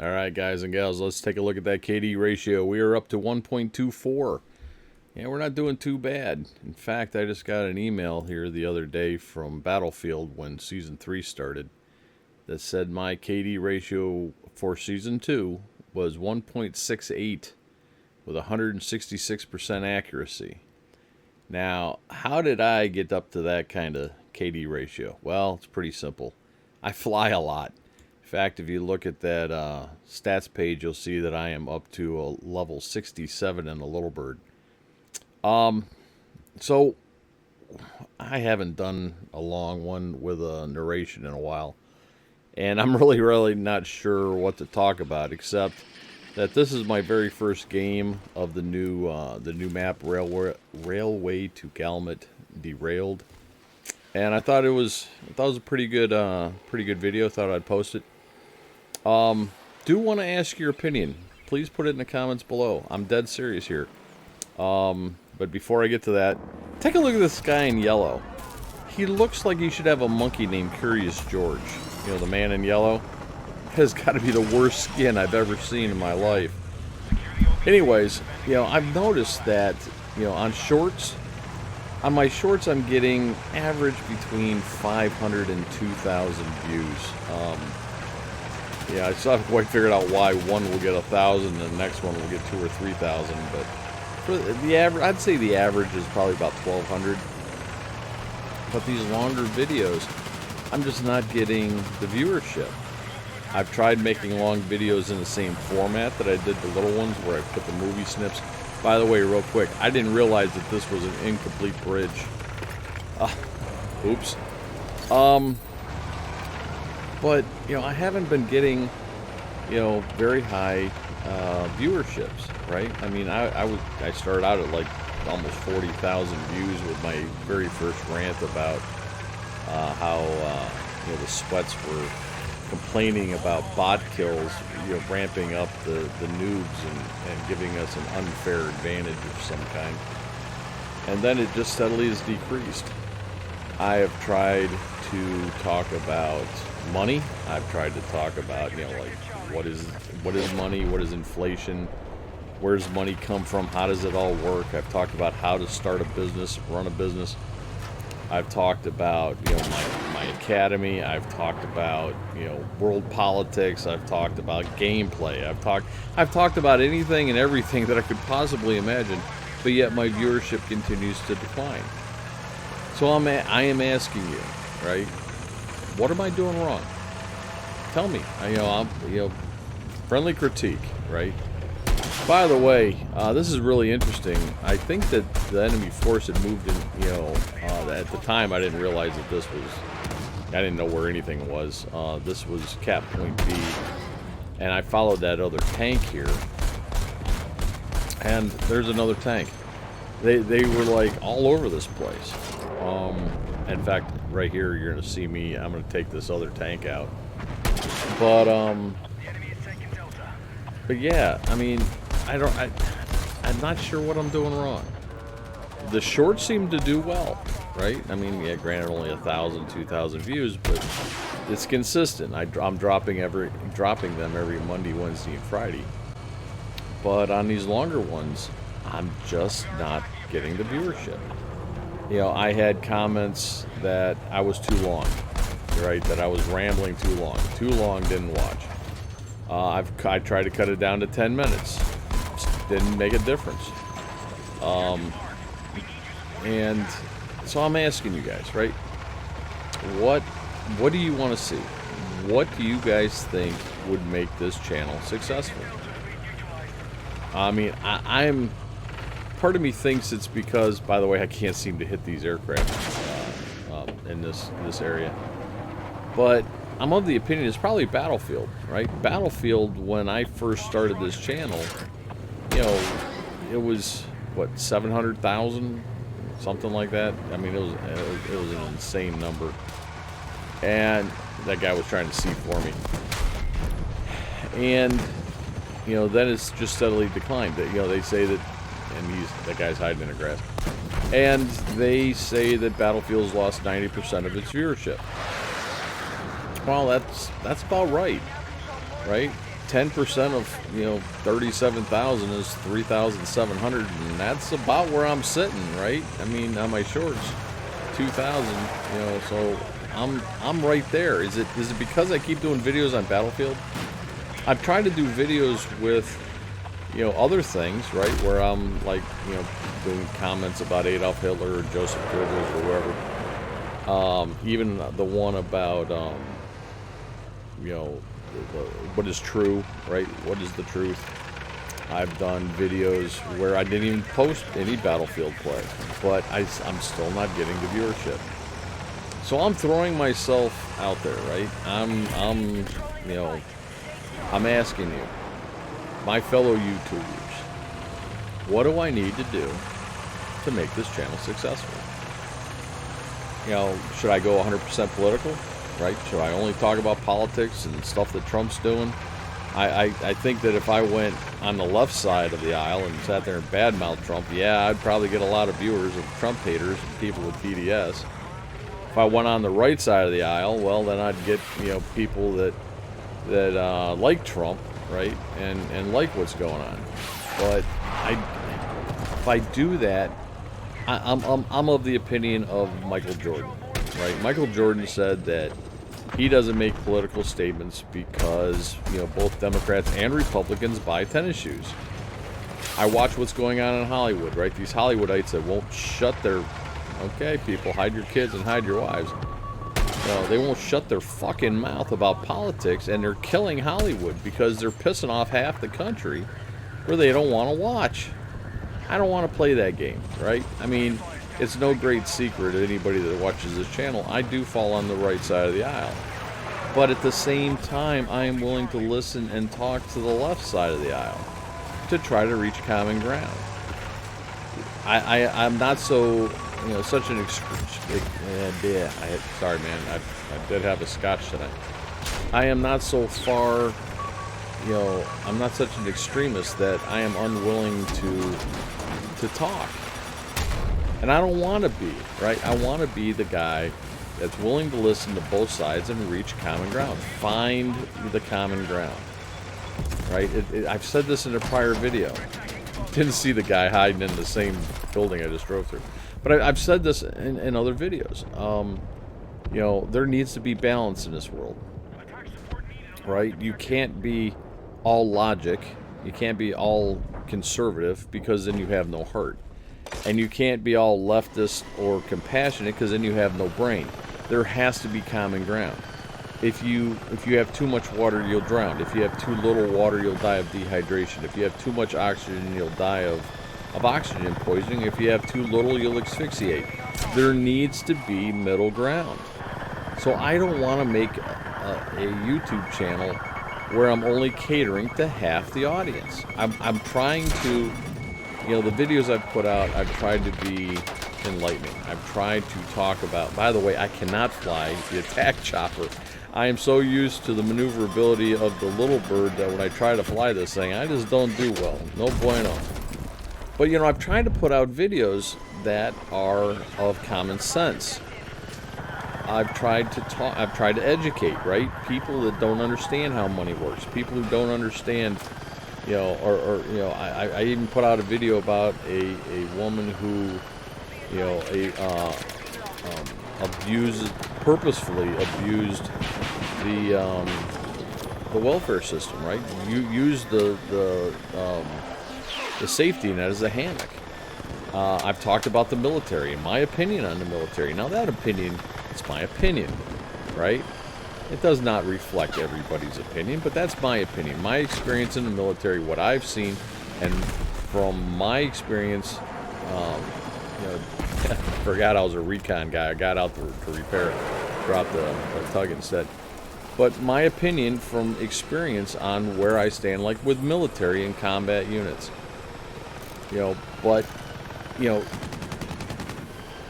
All right, guys and gals, let's take a look at that KD ratio. We are up to 1.24. Yeah, we're not doing too bad. In fact, I just got an email here the other day from Battlefield when Season 3 started that said my KD ratio for Season 2 was 1.68 with 166% accuracy. Now, how did I get up to that kind of KD ratio? Well, it's pretty simple. I fly a lot. In fact, if you look at that stats page, you'll see that I am up to a level 67 in the Little Bird. So I haven't done a long one with a narration in a while, and I'm really not sure what to talk about, except that this is my very first game of the new map Railway to Golmud Derailed, and I thought it was a pretty good video. Thought I'd post it. Do want to ask your opinion. Please put it in the comments below. I'm dead serious here. But before I get to that, take a look at this guy in yellow. He looks like he should have a monkey named Curious George. You know, the man in yellow has got to be the worst skin I've ever seen in my life. Anyways, you know, I've noticed that, you know, on my shorts, I'm getting average between 500 and 2,000 views. Yeah, I still haven't quite figured out why one will get 1,000 and the next one will get 2,000 or 3,000. But for the average, I'd say the average is probably about 1,200. But these longer videos, I'm just not getting the viewership. I've tried making long videos in the same format that I did the little ones, where I put the movie snips. By the way, real quick, I didn't realize that this was an incomplete bridge. Oops. But, you know, I haven't been getting, you know, very high viewerships, right? I mean, I started out at like almost 40,000 views with my very first rant about how, you know, the sweats were complaining about bot kills, you know, ramping up the noobs and giving us an unfair advantage of some kind. And then it just steadily has decreased. I have tried to talk about money. I've tried to talk about, you know, like what is money, what is inflation, where does money come from, how does it all work. I've talked about how to start a business, run a business. I've talked about, you know, my academy. I've talked about, you know, world politics. I've talked about gameplay. I've talked about anything and everything that I could possibly imagine, but yet my viewership continues to decline. So I am asking you, right? What am I doing wrong? Tell me. Friendly critique, right? By the way, this is really interesting. I think that the enemy force had moved in, you know, at the time I didn't realize that this was, I didn't know where anything was. This was Cap Point B, and I followed that other tank here. And there's another tank. They were like all over this place. In fact, right here you're gonna see me. I'm gonna take this other tank out. But yeah, I mean, I'm not sure what I'm doing wrong. The shorts seem to do well, right? I mean, yeah, granted only 1,000, 2,000 views, but it's consistent. I'm dropping them every Monday, Wednesday, and Friday. But on these longer ones, I'm just not getting the viewership. You know, I had comments that I was too long, right? That I was rambling too long. Too long, didn't watch. I tried to cut it down to 10 minutes. Didn't make a difference. And so I'm asking you guys, right? What do you want to see? What do you guys think would make this channel successful? I mean, I'm... Part of me thinks it's because, by the way, I can't seem to hit these aircraft in this area. But I'm of the opinion it's probably Battlefield, right? Battlefield, when I first started this channel, you know, it was, what, 700,000? Something like that. I mean, it was an insane number. And that guy was trying to see for me. And, you know, then it's just steadily declined. You know, they say that, and that guy's hiding in the grass. And they say that Battlefield's lost 90% of its viewership. Well, that's about right, right? 10% of 37,000 is 3,700, and that's about where I'm sitting, right? I mean, on my shorts, 2,000. So I'm right there. Is it because I keep doing videos on Battlefield? I've tried to do videos with other things, right, where I'm like doing comments about Adolf Hitler or Joseph Goebbels or whoever. Even the one about what is true, right? What is the truth? I've done videos where I didn't even post any Battlefield play, but I'm still not getting the viewership. So I'm throwing myself out there, right? I'm asking you, my fellow YouTubers, what do I need to do to make this channel successful? Should I go 100% political? Right? Should I only talk about politics and stuff that Trump's doing? I think that if I went on the left side of the aisle and sat there and badmouthed Trump, yeah, I'd probably get a lot of viewers of Trump haters and people with PDS. If I went on the right side of the aisle, well, then I'd get people that like Trump, right, and like what's going on. But if I do that, I'm of the opinion of Michael Jordan, right? Michael Jordan said that he doesn't make political statements because both Democrats and Republicans buy tennis shoes. I watch what's going on in Hollywood, right? These Hollywoodites that won't shut their people, hide your kids and hide your wives. They won't shut their fucking mouth about politics, and they're killing Hollywood because they're pissing off half the country where they don't want to watch. I don't want to play that game, right? I mean, it's no great secret to anybody that watches this channel. I do fall on the right side of the aisle. But at the same time, I am willing to listen and talk to the left side of the aisle to try to reach common ground. I'm not so, such an sorry, man. I did have a scotch tonight. I am not so far, I'm not such an extremist that I am unwilling to talk. And I don't want to be, right? I want to be the guy that's willing to listen to both sides and reach common ground. Find the common ground, right? I've said this in a prior video. Didn't see the guy hiding in the same building I just drove through. But I've said this in other videos. There needs to be balance in this world, right? You can't be all logic. You can't be all conservative because then you have no heart. And you can't be all leftist or compassionate because then you have no brain. There has to be common ground. If you have too much water, you'll drown. If you have too little water, you'll die of dehydration. If you have too much oxygen, you'll die of oxygen poisoning. If you have too little, you'll asphyxiate. There needs to be middle ground. So I don't want to make a YouTube channel where I'm only catering to half the audience. I'm trying to, the videos I've put out, I've tried to be enlightening. I've tried to talk about, by the way, I cannot fly the attack chopper. I am so used to the maneuverability of the little bird that when I try to fly this thing, I just don't do well. No bueno. But, I've tried to put out videos that are of common sense. I've tried to educate, right? People that don't understand how money works. People who don't understand, I even put out a video about a woman who, purposefully abused the welfare system, right? You use the safety net as a hammock. I've talked about the military and my opinion on the military. Now that opinion, it's my opinion, right? It does not reflect everybody's opinion, but that's my opinion. My experience in the military, what I've seen, and from my experience, I forgot I was a recon guy. I got out to repair it, dropped the tug instead. But my opinion from experience on where I stand, like with military and combat units,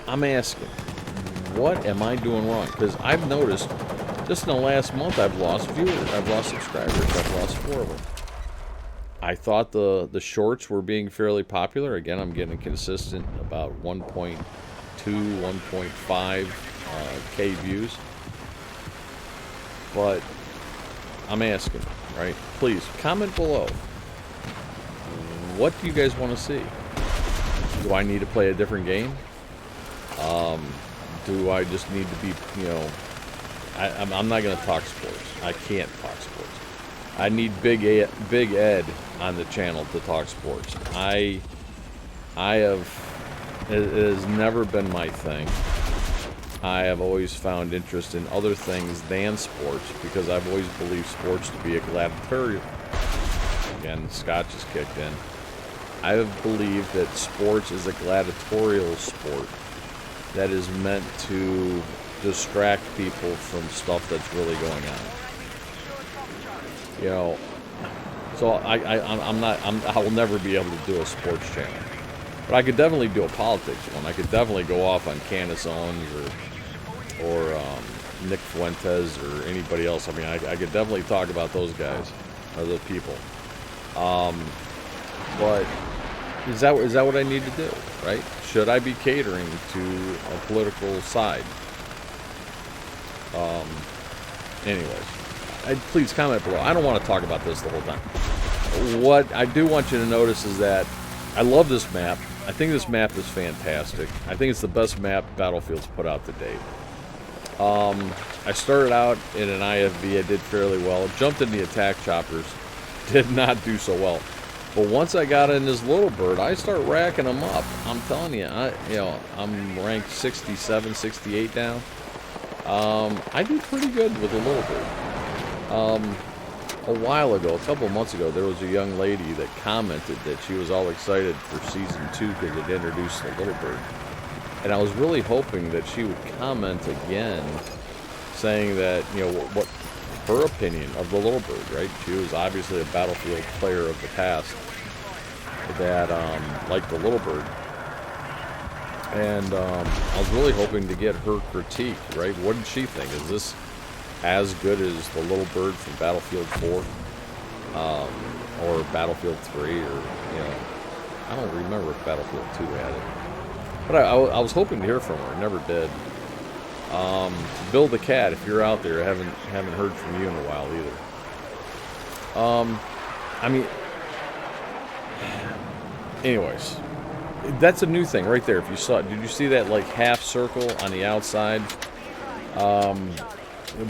I'm asking, what am I doing wrong? Because I've noticed just in the last month I've lost viewers, I've lost subscribers, I've lost 4 of them. I thought the shorts were being fairly popular. Again, I'm getting consistent about 1.2, 1.5 K views. But I'm asking, right? please comment below. What do you guys want to see? Do I need to play a different game? Do I just need to be, you know, I'm not going to talk sports. I can't talk sports. I need Big Ed on the channel to talk sports. It has never been my thing. I have always found interest in other things than sports because I've always believed sports to be a gladiatorial. Again, Scott just kicked in. I have believed that sports is a gladiatorial sport that is meant to distract people from stuff that's really going on. You know, so I will never be able to do a sports channel, but I could definitely do a politics one. I could definitely go off on Candace Owens or Nick Fuentes or anybody else. I mean, I could definitely talk about those guys, other people. But is that what I need to do, right? Should I be catering to a political side? Anyways, please comment below. I don't want to talk about this the whole time. What I do want you to notice is that I love this map. I think this map is fantastic. I think it's the best map Battlefield's put out to date. I started out in an IFV. I did fairly well. Jumped in the attack choppers. Did not do so well. But once I got in this little bird, I start racking them up. I'm telling you, I'm ranked 67, 68 now. I do pretty good with the little bird. A while ago, a couple of months ago, there was a young lady that commented that she was all excited for Season 2 because it introduced the little bird. And I was really hoping that she would comment again, saying that, you know, what her opinion of the little bird, right? She was obviously a Battlefield player of the past that liked the little bird. And I was really hoping to get her critique, right? What did she think? Is this as good as the little bird from Battlefield 4 or Battlefield 3, or, you know, I don't remember if Battlefield 2 had it. But I was hoping to hear from her. Never did. Bill the Cat, if you're out there, I haven't heard from you in a while either. I mean, anyways, that's a new thing right there. If you saw it, did you see that like half circle on the outside?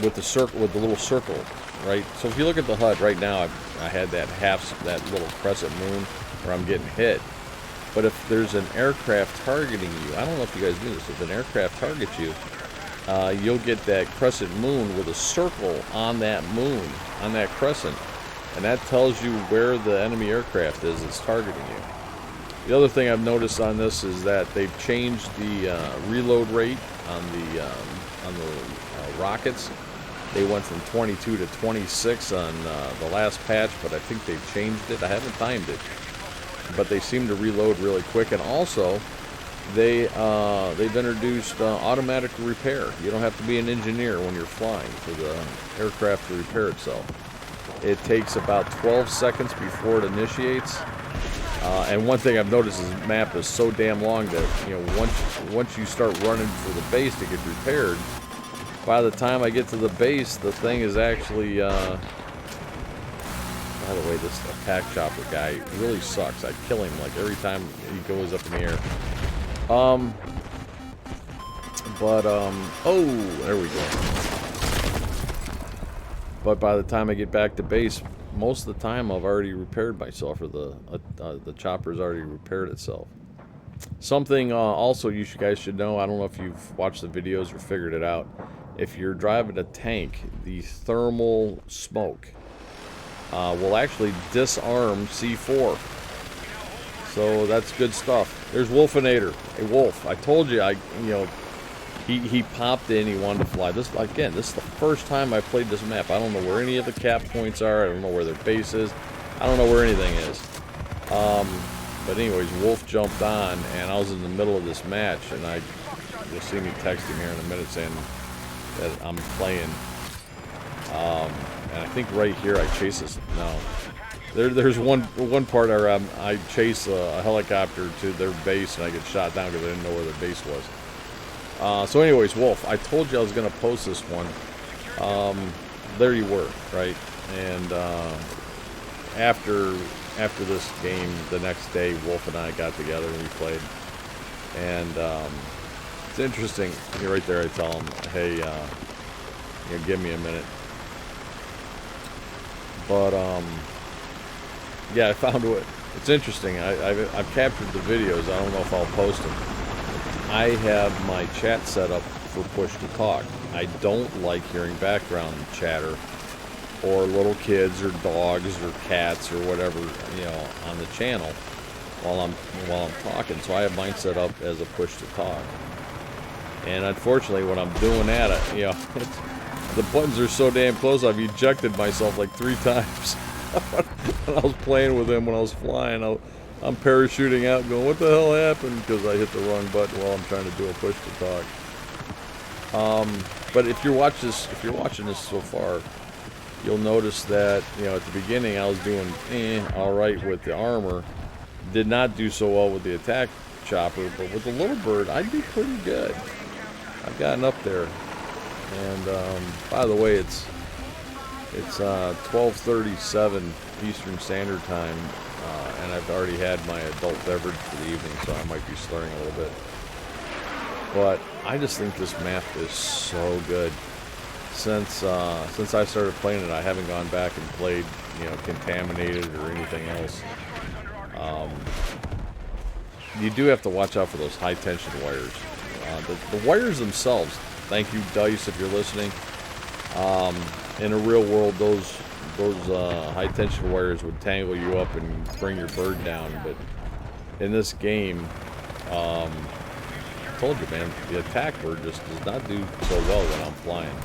With the circle, with the little circle, right? So if you look at the HUD right now, I had that little crescent moon where I'm getting hit. But if there's an aircraft targeting you, I don't know if you guys knew this, if an aircraft targets you, you'll get that crescent moon with a circle on that moon, on that crescent, and that tells you where the enemy aircraft is that's targeting you. The other thing I've noticed on this is that they've changed the reload rate on the rockets. They went from 22 to 26 on the last patch, but I think they've changed it. I haven't timed it, but they seem to reload really quick. And also, they've introduced automatic repair. You don't have to be an engineer when you're flying for the aircraft to repair itself. It takes about 12 seconds before it initiates. And one thing I've noticed is the map is so damn long that, you know, once you start running for the base to get repaired, by the time I get to the base, the thing is actually, by the way, this attack chopper guy really sucks. I kill him like every time he goes up in the air. Oh, there we go. But by the time I get back to base, most of the time I've already repaired myself, or the chopper's already repaired itself. Something also you guys should know, I don't know if you've watched the videos or figured it out, if you're driving a tank, the thermal smoke will actually disarm C4. So that's good stuff. There's Wolfinator. Hey, Wolf, I told you, he popped in, he wanted to fly. This is the first time I played this map. I don't know where any of the cap points are. I don't know where their base is. I don't know where anything is. But anyways, Wolf jumped on, and I was in the middle of this match, and you'll see me text him here in a minute saying that I'm playing. And I think right here I chase this. No. There's one part where I chase a helicopter to their base, and I get shot down because I didn't know where their base was. So anyways, Wolf, I told you I was going to post this one. There you were, right? And after this game, the next day, Wolf and I got together and we played. And it's interesting. Here, right there, I tell him, "Hey, give me a minute." But yeah, I found it. It's interesting. I've captured the videos. I don't know if I'll post them. I have my chat set up for push to talk. I don't like hearing background chatter or little kids or dogs or cats or whatever, on the channel while I'm talking. So I have mine set up as a push to talk. And unfortunately, when I'm doing that, the buttons are so damn close. I've ejected myself like 3 times. When I was playing with him when I was flying, I'm parachuting out going, "What the hell happened?" Because I hit the wrong button while I'm trying to do a push to talk. But if you're watching this so far, you'll notice that at the beginning I was doing all right with the armor, did not do so well with the attack chopper, but with the little bird I do pretty good. I've gotten up there. And by the way, it's 12:37 Eastern Standard Time, and I've already had my adult beverage for the evening, so I might be slurring a little bit. But I just think this map is so good. Since I started playing it, I haven't gone back and played, Contaminated or anything else. You do have to watch out for those high tension wires. The wires themselves. Thank you, Dice, if you're listening. In the real world, those high tension wires would tangle you up and bring your bird down. But in this game, I told you, man, the attack bird just does not do so well when I'm flying.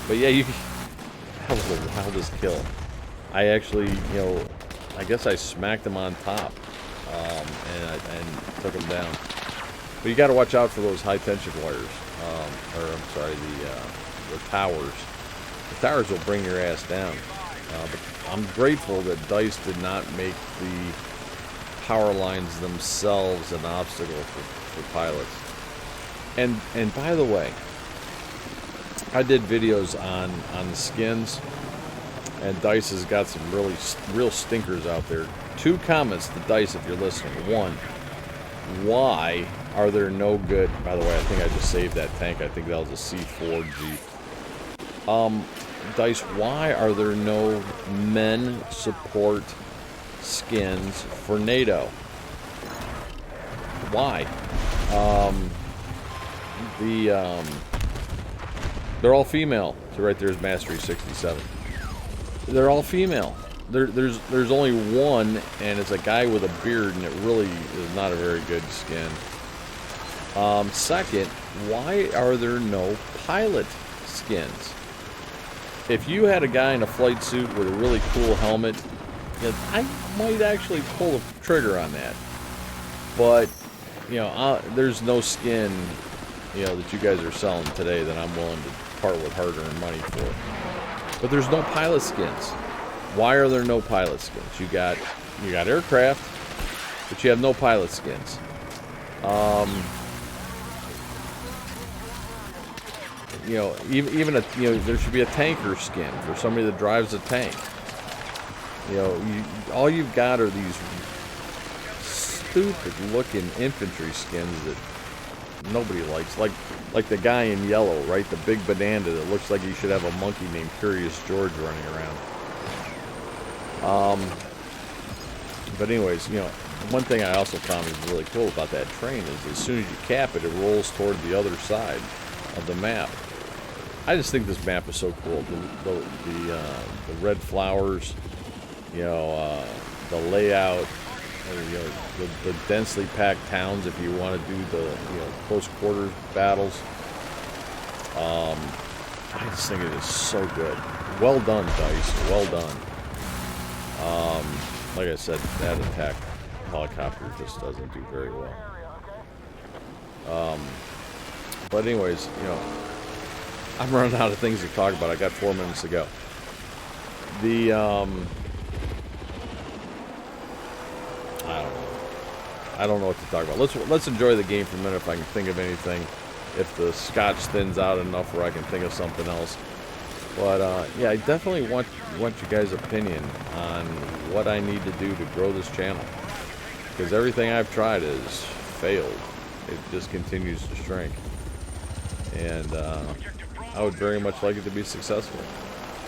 But yeah, that was the wildest kill. I actually, I guess I smacked him on top, and took him down. But you got to watch out for those high tension wires, the towers. The towers will bring your ass down. But I'm grateful that DICE did not make the power lines themselves an obstacle for pilots. And by the way, I did videos on the skins, and DICE has got some real stinkers out there. 2 comments to DICE if you're listening. 1, why are there no good... By the way, I think I just saved that tank. I think that was a C4 Jeep. DICE, why are there no men support skins for NATO? Why? They're all female. So right there's Mastery 67. They're all female. There's only one, and it's a guy with a beard, and it really is not a very good skin. Second, why are there no pilot skins? If you had a guy in a flight suit with a really cool helmet, I might actually pull the trigger on that. But, there's no skin, that you guys are selling today that I'm willing to part with hard-earned money for. But there's no pilot skins. Why are there no pilot skins? You got aircraft, but you have no pilot skins. Even there should be a tanker skin for somebody that drives a tank. All you've got are these stupid-looking infantry skins that nobody likes. Like the guy in yellow, right? The big banana that looks like he should have a monkey named Curious George running around. But anyways, one thing I also found is really cool about that train is as soon as you cap it, it rolls toward the other side of the map. I just think this map is so cool. The red flowers, the layout, the densely packed towns if you want to do the close quarters battles. I just think it is so good. Well done, DICE. Well done. Like I said, that attack helicopter just doesn't do very well. But anyways, I'm running out of things to talk about. I got 4 minutes to go. I don't know what to talk about. Let's enjoy the game for a minute if I can think of anything. If the scotch thins out enough where I can think of something else. But yeah, I definitely want you guys' opinion on what I need to do to grow this channel, because everything I've tried has failed. It just continues to shrink, and I would very much like it to be successful.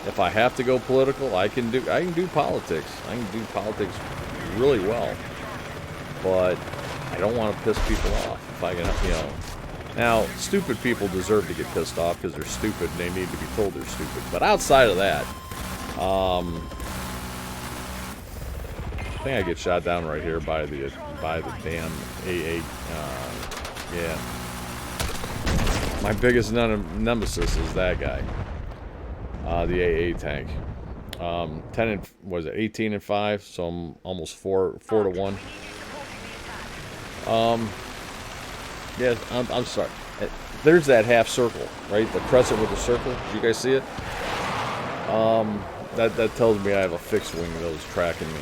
If I have to go political, I can do politics. I can do politics really well, but I don't want to piss people off. If I can, Now, stupid people deserve to get pissed off because they're stupid and they need to be told they're stupid. But outside of that, I think I get shot down right here by the damn AA. Yeah, my biggest nemesis is that guy, the AA tank. 10 and was it 18 and 5? So I'm almost 4 to 1. Yeah, I'm sorry. There's that half circle, right? The crescent with the circle. Did you guys see it? That tells me I have a fixed wing that was tracking me.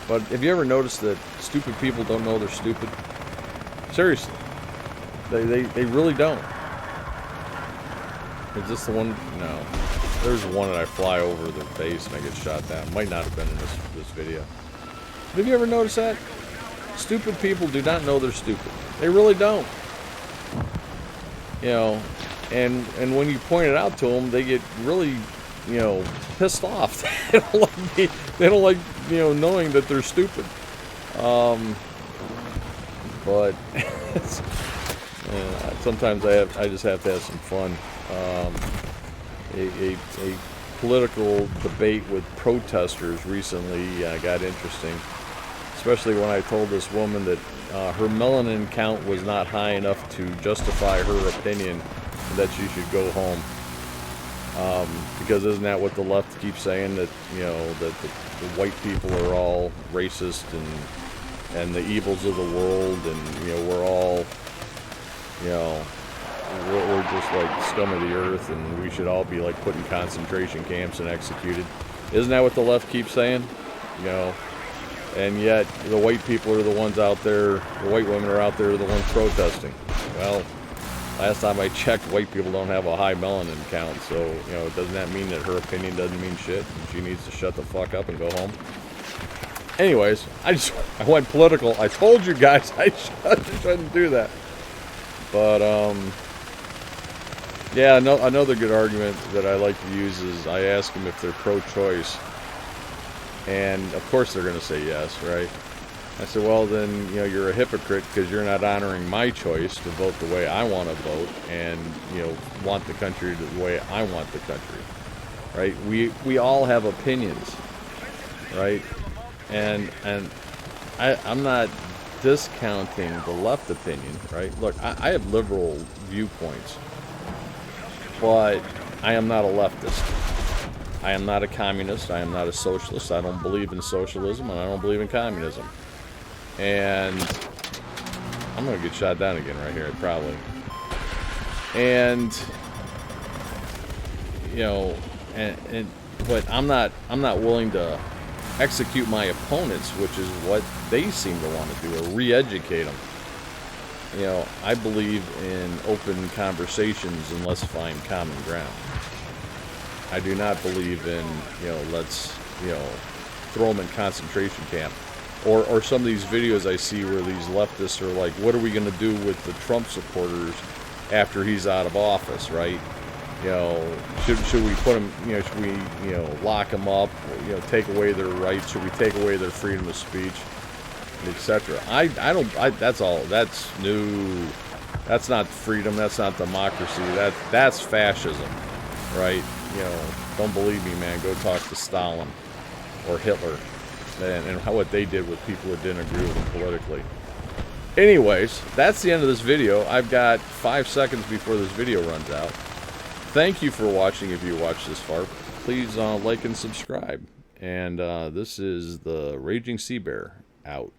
But have you ever noticed that stupid people don't know they're stupid? Seriously. They really don't. Is this the one? No. There's one that I fly over the base and I get shot down. Might not have been in this video. Have you ever noticed that? Stupid people do not know they're stupid. They really don't. You know, and when you point it out to them, they get really, pissed off. They don't like knowing that they're stupid. But sometimes I just have to have some fun. A political debate with protesters recently got interesting. Especially when I told this woman that her melanin count was not high enough to justify her opinion that she should go home. Because isn't that what the left keeps saying, that that the white people are all racist and the evils of the world, and we're all we're just like scum of the earth, and we should all be like put in concentration camps and executed. Isn't that what the left keeps saying? And yet, the white people are the ones out there, the white women are out there, the ones protesting. Well, last time I checked, white people don't have a high melanin count, so, doesn't that mean that her opinion doesn't mean shit, and she needs to shut the fuck up and go home? Anyways, I went political. I told you guys I shouldn't do that. But, yeah, another good argument that I like to use is I ask them if they're pro-choice. And, of course, they're going to say yes, right? I said, well, then, you're a hypocrite because you're not honoring my choice to vote the way I want to vote and, want the country the way I want the country, right? We all have opinions, right? And I'm not discounting the left opinion, right? Look, I have liberal viewpoints, but I am not a leftist. I am not a communist. I am not a socialist. I don't believe in socialism, and I don't believe in communism. And I'm gonna get shot down again right here, probably. And but I'm not willing to execute my opponents, which is what they seem to want to do, or re-educate them. I believe in open conversations and let's find common ground. I do not believe in, let's, throw them in concentration camp. Or some of these videos I see where these leftists are like, what are we going to do with the Trump supporters after he's out of office, right? Should we put them, should we, lock them up, take away their rights? Should we take away their freedom of speech, etc.? That's new. That's not freedom. That's not democracy. That's fascism, right? Don't believe me, man. Go talk to Stalin or Hitler and what they did with people that didn't agree with them politically. Anyways, that's the end of this video. I've got 5 seconds before this video runs out. Thank you for watching. If you watched this far, please like and subscribe. And this is the Raging Sea Bear out.